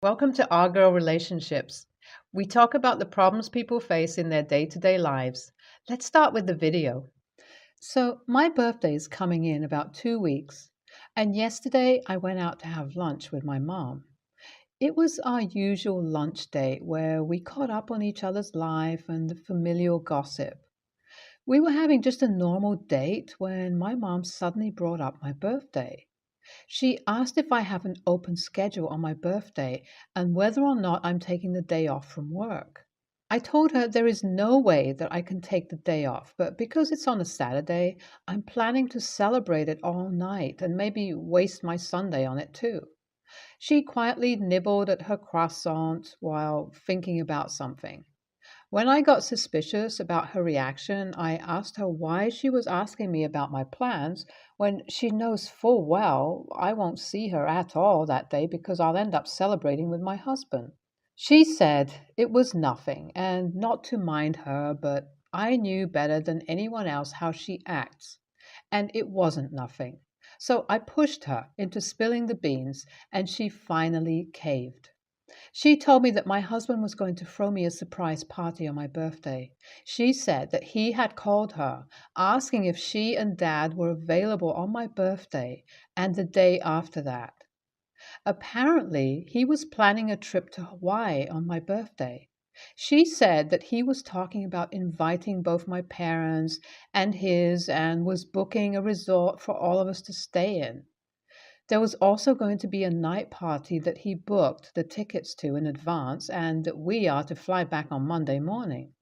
Welcome to Our Girl Relationships. We talk about the problems people face in their day to day lives. Let's start with the video. So, my birthday is coming in about 2 weeks, and yesterday I went out to have lunch with my mom. It was our usual lunch date where we caught up on each other's life and the familial gossip. We were having just a normal date when my mom suddenly brought up my birthday. She asked if I have an open schedule on my birthday and whether or not I'm taking the day off from work. I told her there is no way that I can take the day off, but because it's on a Saturday, I'm planning to celebrate it all night and maybe waste my Sunday on it too. She quietly nibbled at her croissant while thinking about something. When I got suspicious about her reaction, I asked her why she was asking me about my plans when she knows full well I won't see her at all that day because I'll end up celebrating with my husband. She said it was nothing and not to mind her, but I knew better than anyone else how she acts, and it wasn't nothing. So I pushed her into spilling the beans, and she finally caved. She told me that my husband was going to throw me a surprise party on my birthday. She said that he had called her, asking if she and Dad were available on my birthday and the day after that. Apparently, he was planning a trip to Hawaii on my birthday. She said that he was talking about inviting both my parents and his and was booking a resort for all of us to stay in. There was also going to be a night party that he booked the tickets to in advance, and that we are to fly back on Monday morning.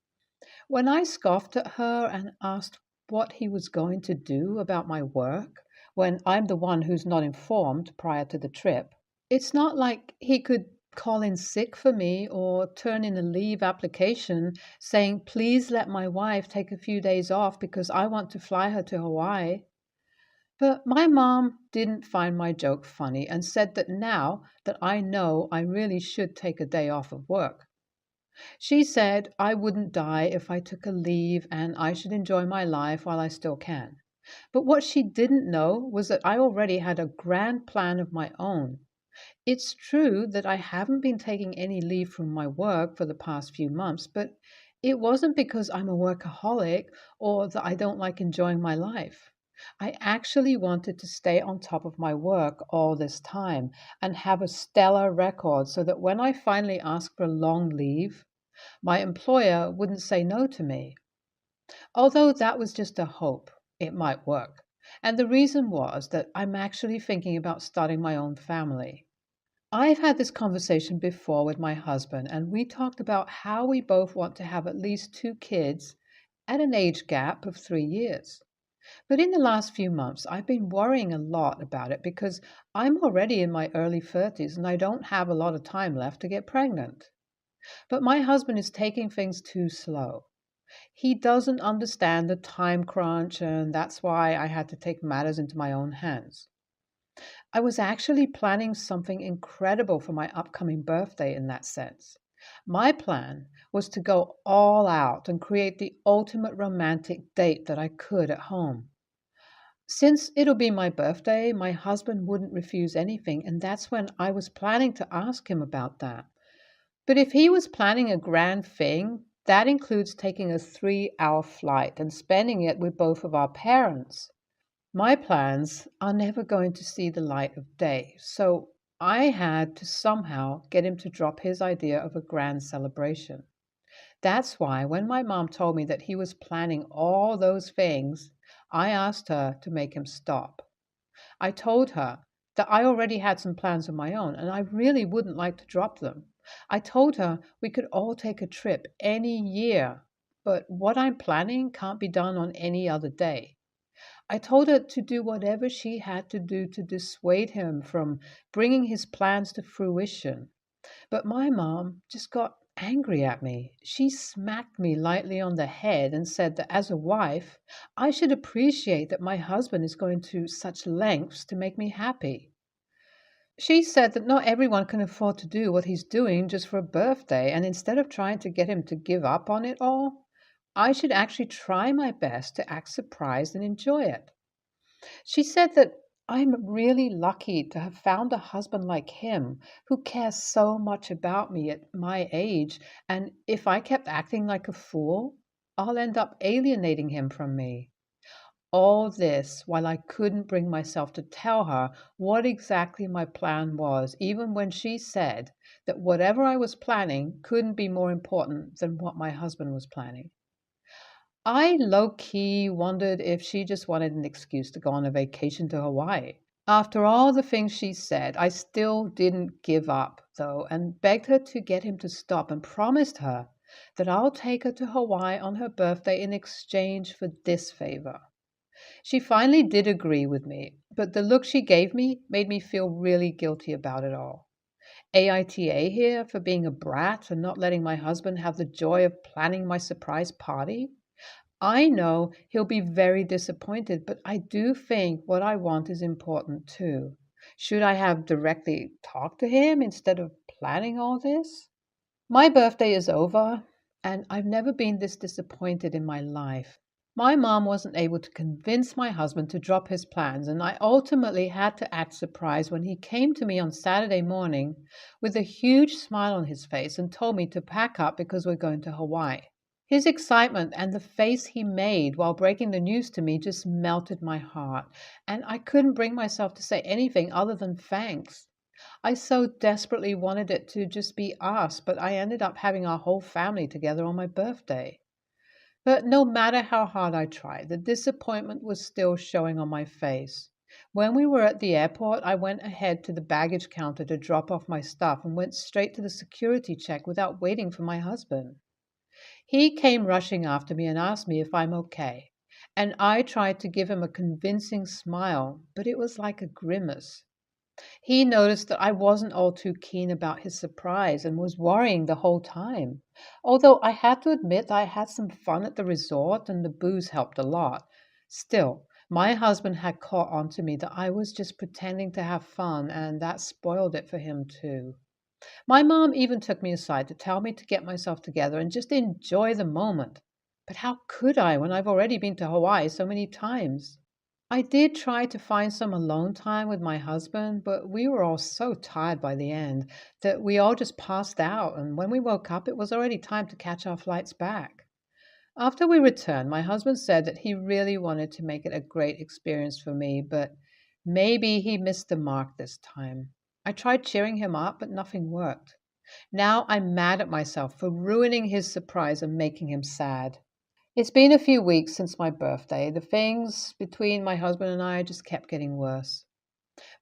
When I scoffed at her and asked what he was going to do about my work, when I'm the one who's not informed prior to the trip, it's not like he could call in sick for me or turn in a leave application saying, please let my wife take a few days off because I want to fly her to Hawaii. But my mom didn't find my joke funny and said that now that I know I really should take a day off of work. She said I wouldn't die if I took a leave and I should enjoy my life while I still can. But what she didn't know was that I already had a grand plan of my own. It's true that I haven't been taking any leave from my work for the past few months, but it wasn't because I'm a workaholic or that I don't like enjoying my life. I actually wanted to stay on top of my work all this time and have a stellar record so that when I finally asked for a long leave, my employer wouldn't say no to me. Although that was just a hope, it might work. And the reason was that I'm actually thinking about starting my own family. I've had this conversation before with my husband, and we talked about how we both want to have at least two kids at an age gap of 3 years. But in the last few months, I've been worrying a lot about it because I'm already in my early 30s and I don't have a lot of time left to get pregnant. But my husband is taking things too slow. He doesn't understand the time crunch, and that's why I had to take matters into my own hands. I was actually planning something incredible for my upcoming birthday in that sense. My plan was to go all out and create the ultimate romantic date that I could at home. Since it'll be my birthday, my husband wouldn't refuse anything, and that's when I was planning to ask him about that. But if he was planning a grand thing, that includes taking a 3 hour flight and spending it with both of our parents. My plans are never going to see the light of day, so I had to somehow get him to drop his idea of a grand celebration. That's why when my mom told me that he was planning all those things, I asked her to make him stop. I told her that I already had some plans of my own and I really wouldn't like to drop them. I told her we could all take a trip any year, but what I'm planning can't be done on any other day. I told her to do whatever she had to do to dissuade him from bringing his plans to fruition. But my mom just got angry at me. She smacked me lightly on the head and said that as a wife, I should appreciate that my husband is going to such lengths to make me happy. She said that not everyone can afford to do what he's doing just for a birthday, and instead of trying to get him to give up on it all, I should actually try my best to act surprised and enjoy it. She said that I'm really lucky to have found a husband like him who cares so much about me at my age, and if I kept acting like a fool, I'll end up alienating him from me. All this while I couldn't bring myself to tell her what exactly my plan was, even when she said that whatever I was planning couldn't be more important than what my husband was planning. I low key wondered if she just wanted an excuse to go on a vacation to Hawaii. After all the things she said, I still didn't give up, though, and begged her to get him to stop and promised her that I'll take her to Hawaii on her birthday in exchange for this favor. She finally did agree with me, but the look she gave me made me feel really guilty about it all. AITA here for being a brat and not letting my husband have the joy of planning my surprise party? I know he'll be very disappointed, but I do think what I want is important too. Should I have directly talked to him instead of planning all this? My birthday is over, and I've never been this disappointed in my life. My mom wasn't able to convince my husband to drop his plans, and I ultimately had to act surprised when he came to me on Saturday morning with a huge smile on his face and told me to pack up because we're going to Hawaii. His excitement and the face he made while breaking the news to me just melted my heart, and I couldn't bring myself to say anything other than thanks. I so desperately wanted it to just be us, but I ended up having our whole family together on my birthday. But no matter how hard I tried, the disappointment was still showing on my face. When we were at the airport, I went ahead to the baggage counter to drop off my stuff and went straight to the security check without waiting for my husband. He came rushing after me and asked me if I'm okay. And I tried to give him a convincing smile, but it was like a grimace. He noticed that I wasn't all too keen about his surprise and was worrying the whole time. Although I had to admit that I had some fun at the resort and the booze helped a lot. Still, my husband had caught on to me that I was just pretending to have fun, and that spoiled it for him too. My mom even took me aside to tell me to get myself together and just enjoy the moment. But how could I when I've already been to Hawaii so many times? I did try to find some alone time with my husband, but we were all so tired by the end that we all just passed out, and when we woke up, it was already time to catch our flights back. After we returned, my husband said that he really wanted to make it a great experience for me, but maybe he missed the mark this time. I tried cheering him up, but nothing worked. Now I'm mad at myself for ruining his surprise and making him sad. It's been a few weeks since my birthday. The things between my husband and I just kept getting worse.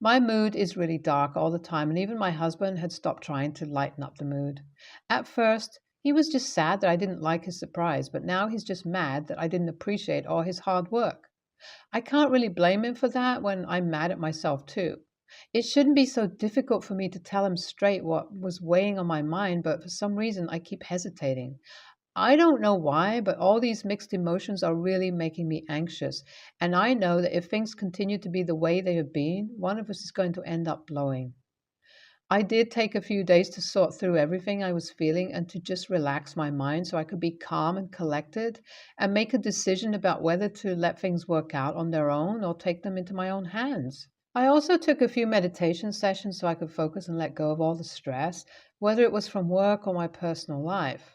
My mood is really dark all the time, and even my husband had stopped trying to lighten up the mood. At first, he was just sad that I didn't like his surprise, but now he's just mad that I didn't appreciate all his hard work. I can't really blame him for that when I'm mad at myself too. It shouldn't be so difficult for me to tell him straight what was weighing on my mind, but for some reason I keep hesitating. I don't know why, but all these mixed emotions are really making me anxious. And I know that if things continue to be the way they have been, one of us is going to end up blowing. I did take a few days to sort through everything I was feeling and to just relax my mind so I could be calm and collected and make a decision about whether to let things work out on their own or take them into my own hands. I also took a few meditation sessions so I could focus and let go of all the stress, whether it was from work or my personal life.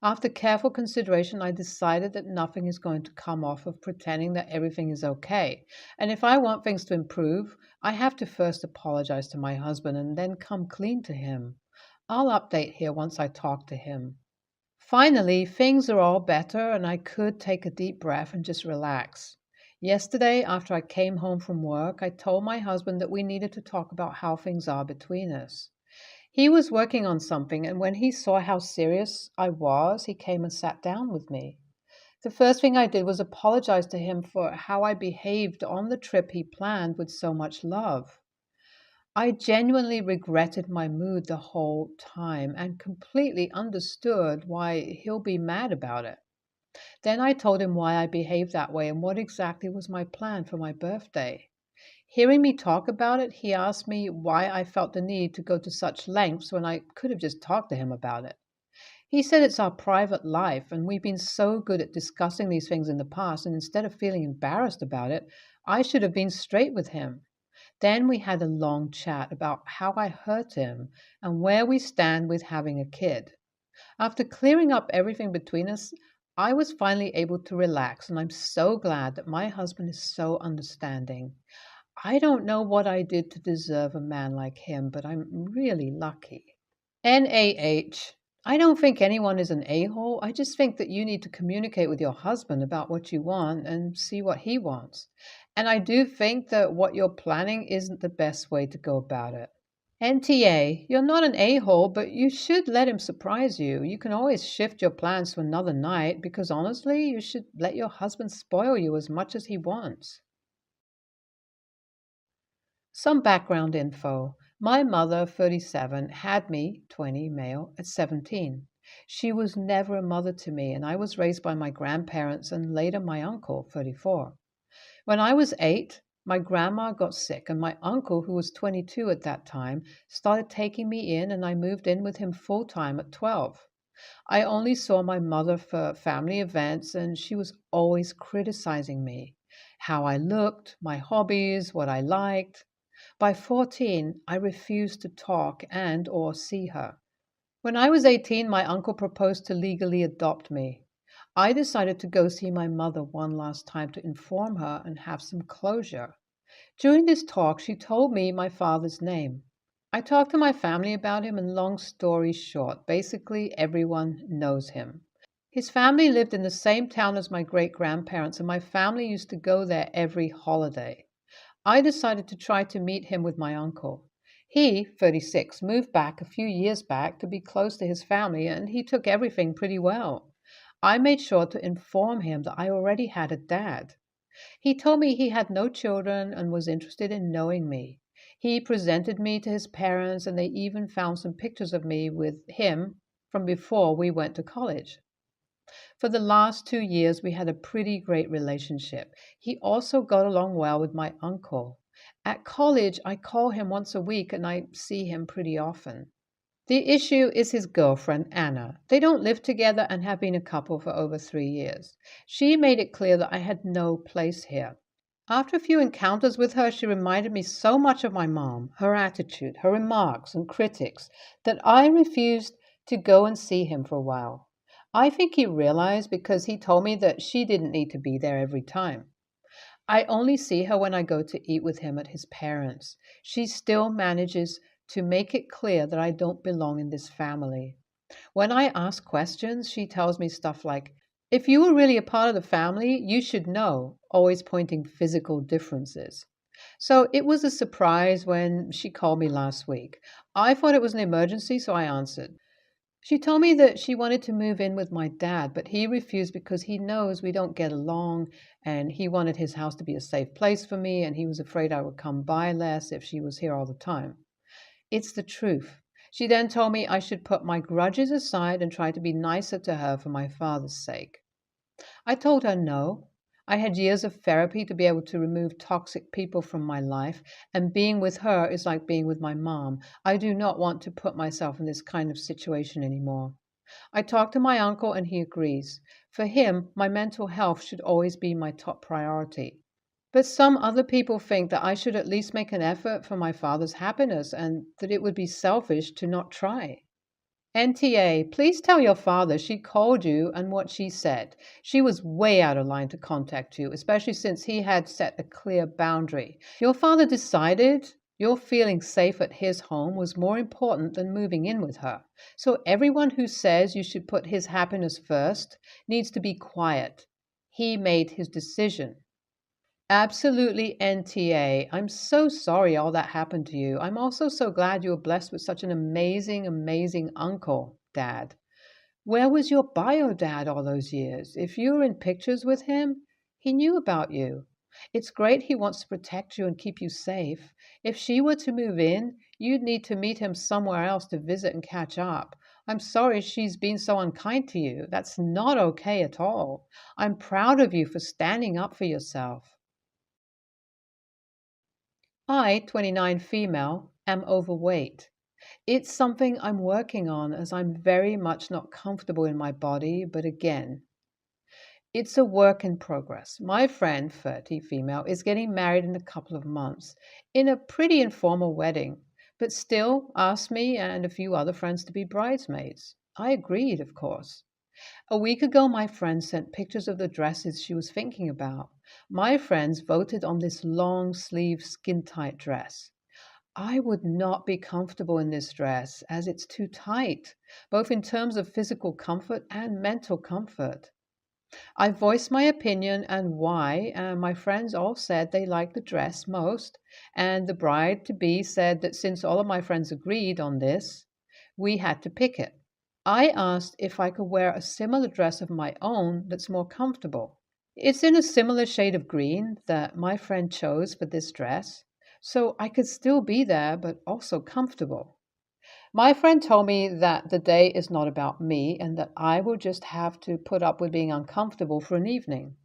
After careful consideration, I decided that nothing is going to come off of pretending that everything is okay. And if I want things to improve, I have to first apologize to my husband and then come clean to him. I'll update here once I talk to him. Finally, things are all better and I could take a deep breath and just relax. Yesterday, after I came home from work, I told my husband that we needed to talk about how things are between us. He was working on something, and when he saw how serious I was, he came and sat down with me. The first thing I did was apologize to him for how I behaved on the trip he planned with so much love. I genuinely regretted my mood the whole time and completely understood why he'll be mad about it. Then I told him why I behaved that way and what exactly was my plan for my birthday. Hearing me talk about it, he asked me why I felt the need to go to such lengths when I could have just talked to him about it. He said it's our private life, and we've been so good at discussing these things in the past, and instead of feeling embarrassed about it, I should have been straight with him. Then we had a long chat about how I hurt him and where we stand with having a kid. After clearing up everything between us, I was finally able to relax, and I'm so glad that my husband is so understanding. I don't know what I did to deserve a man like him, but I'm really lucky. NAH. I don't think anyone is an a hole. I just think that you need to communicate with your husband about what you want and see what he wants. And I do think that what you're planning isn't the best way to go about it. NTA, you're not an a hole, but you should let him surprise you. You can always shift your plans to another night because honestly, you should let your husband spoil you as much as he wants. Some background info. My mother, 37, had me, 20, male, at 17. She was never a mother to me, and I was raised by my grandparents and later my uncle, 34. When I was 8, my grandma got sick, and my uncle, who was 22 at that time, started taking me in, and I moved in with him full time at 12. I only saw my mother for family events, and she was always criticizing me, how I looked, my hobbies, what I liked. By 14, I refused to talk and or see her. When I was 18, my uncle proposed to legally adopt me. I decided to go see my mother one last time to inform her and have some closure. During this talk, she told me my father's name. I talked to my family about him, and long story short, basically everyone knows him. His family lived in the same town as my great grandparents, and my family used to go there every holiday. I decided to try to meet him with my uncle. He, 36, moved back a few years back to be close to his family, and he took everything pretty well. I made sure to inform him that I already had a dad. He told me he had no children and was interested in knowing me. He presented me to his parents, and they even found some pictures of me with him from before we went to college. For the last 2 years, we had a pretty great relationship. He also got along well with my uncle. At college, I call him once a week and I see him pretty often. The issue is his girlfriend, Anna. They don't live together and have been a couple for over 3 years. She made it clear that I had no place here. After a few encounters with her, she reminded me so much of my mom, her attitude, her remarks and critics, that I refused to go and see him for a while. I think he realized because he told me that she didn't need to be there every time. I only see her when I go to eat with him at his parents'. She still manages to make it clear that I don't belong in this family. When I ask questions, she tells me stuff like, if you were really a part of the family, you should know, always pointing physical differences. So it was a surprise when she called me last week. I thought it was an emergency, so I answered. She told me that she wanted to move in with my dad, but he refused because he knows we don't get along, and he wanted his house to be a safe place for me, and he was afraid I would come by less if she was here all the time. It's the truth. She then told me I should put my grudges aside and try to be nicer to her for my father's sake. I told her no. I had years of therapy to be able to remove toxic people from my life, and being with her is like being with my mom. I do not want to put myself in this kind of situation anymore. I talked to my uncle and he agrees. For him, my mental health should always be my top priority. But some other people think that I should at least make an effort for my father's happiness and that it would be selfish to not try. NTA, please tell your father she called you and what she said. She was way out of line to contact you, especially since he had set a clear boundary. Your father decided your feeling safe at his home was more important than moving in with her. So everyone who says you should put his happiness first needs to be quiet. He made his decision. Absolutely, NTA. I'm so sorry all that happened to you. I'm also so glad you were blessed with such an amazing, amazing uncle, Dad. Where was your bio dad all those years? If you were in pictures with him, he knew about you. It's great he wants to protect you and keep you safe. If she were to move in, you'd need to meet him somewhere else to visit and catch up. I'm sorry she's been so unkind to you. That's not okay at all. I'm proud of you for standing up for yourself. I, 29 female, am overweight. It's something I'm working on as I'm very much not comfortable in my body, but again, It's a work in progress. My friend, 30, female, is getting married in a couple of months in a pretty informal wedding, but still asked me and a few other friends to be bridesmaids. I agreed, of course. A week ago, my friend sent pictures of the dresses she was thinking about. My friends voted on this long sleeve, skin tight dress. I would not be comfortable in this dress as it's too tight, both in terms of physical comfort and mental comfort. I voiced my opinion and why, and my friends all said they liked the dress most, and the bride to be said that since all of my friends agreed on this, we had to pick it. I asked if I could wear a similar dress of my own that's more comfortable. It's in a similar shade of green that my friend chose for this dress, so I could still be there but also comfortable. My friend told me that the day is not about me and that I will just have to put up with being uncomfortable for an evening.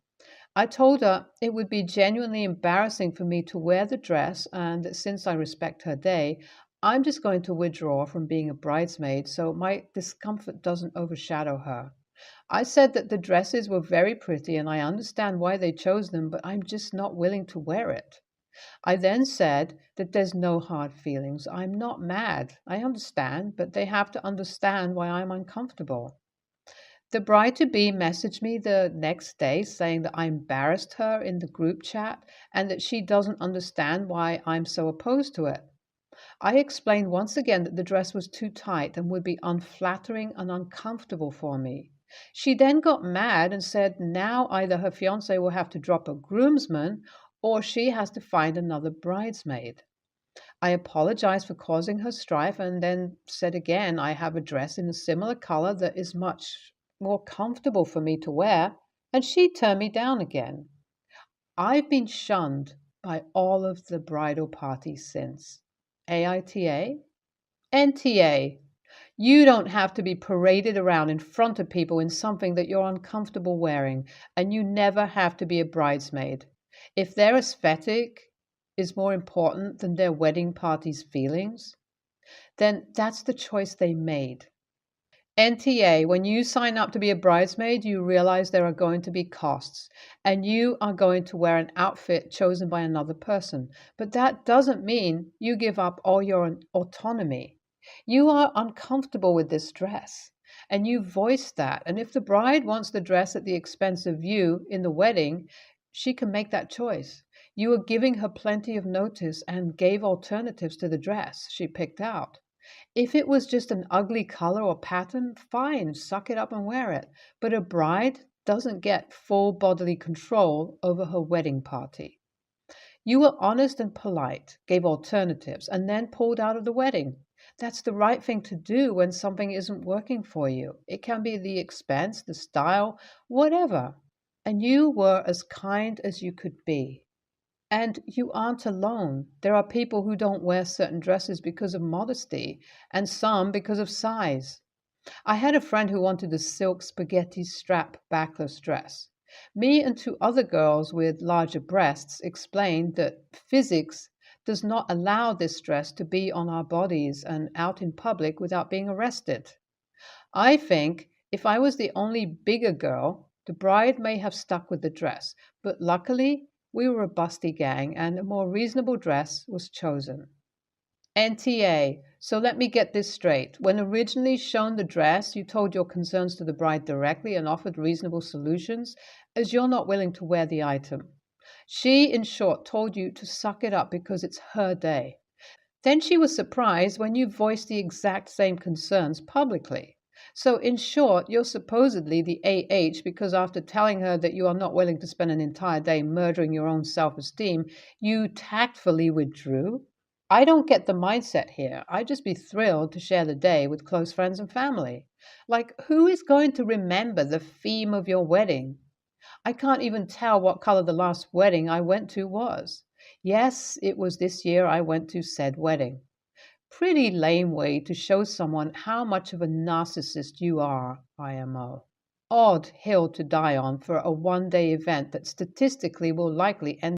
I told her it would be genuinely embarrassing for me to wear the dress and that since I respect her day, I'm just going to withdraw from being a bridesmaid so my discomfort doesn't overshadow her. I said that the dresses were very pretty and I understand why they chose them, but I'm just not willing to wear it. I then said that there's no hard feelings. I'm not mad. I understand, but they have to understand why I'm uncomfortable. The bride to be messaged me the next day saying that I embarrassed her in the group chat and that she doesn't understand why I'm so opposed to it. I explained once again that the dress was too tight and would be unflattering and uncomfortable for me. She then got mad and said now either her fiance will have to drop a groomsman or she has to find another bridesmaid. I apologized for causing her strife and then said again I have a dress in a similar color that is much more comfortable for me to wear, and she turned me down again. I've been shunned by all of the bridal parties since. AITA? NTA. You don't have to be paraded around in front of people in something that you're uncomfortable wearing, and you never have to be a bridesmaid. If their aesthetic is more important than their wedding party's feelings, then that's the choice they made. NTA, when you sign up to be a bridesmaid, you realize there are going to be costs and you are going to wear an outfit chosen by another person. But that doesn't mean you give up all your autonomy. You are uncomfortable with this dress and you voice that. And if the bride wants the dress at the expense of you in the wedding, she can make that choice. You are giving her plenty of notice and gave alternatives to the dress she picked out. If it was just an ugly color or pattern, fine, suck it up and wear it. But a bride doesn't get full bodily control over her wedding party. You were honest and polite, gave alternatives, and then pulled out of the wedding. That's the right thing to do when something isn't working for you. It can be the expense, the style, whatever. And you were as kind as you could be. And you aren't alone. There are people who don't wear certain dresses because of modesty, and some because of size. I had a friend who wanted a silk spaghetti strap backless dress. Me and two other girls with larger breasts explained that physics does not allow this dress to be on our bodies and out in public without being arrested. I think if I was the only bigger girl, the bride may have stuck with the dress, but luckily we were a busty gang and a more reasonable dress was chosen. NTA, so let me get this straight. When originally shown the dress, you told your concerns to the bride directly and offered reasonable solutions, as you're not willing to wear the item. She, in short, told you to suck it up because it's her day. Then she was surprised when you voiced the exact same concerns publicly. So, in short, you're supposedly the AH because after telling her that you are not willing to spend an entire day murdering your own self esteem, you tactfully withdrew. I don't get the mindset here. I'd just be thrilled to share the day with close friends and family. Like, who is going to remember the theme of your wedding? I can't even tell what color the last wedding I went to was. Yes, it was this year I went to said wedding. Pretty lame way to show someone how much of a narcissist you are, IMO. Odd hill to die on for a one-day event that statistically will likely end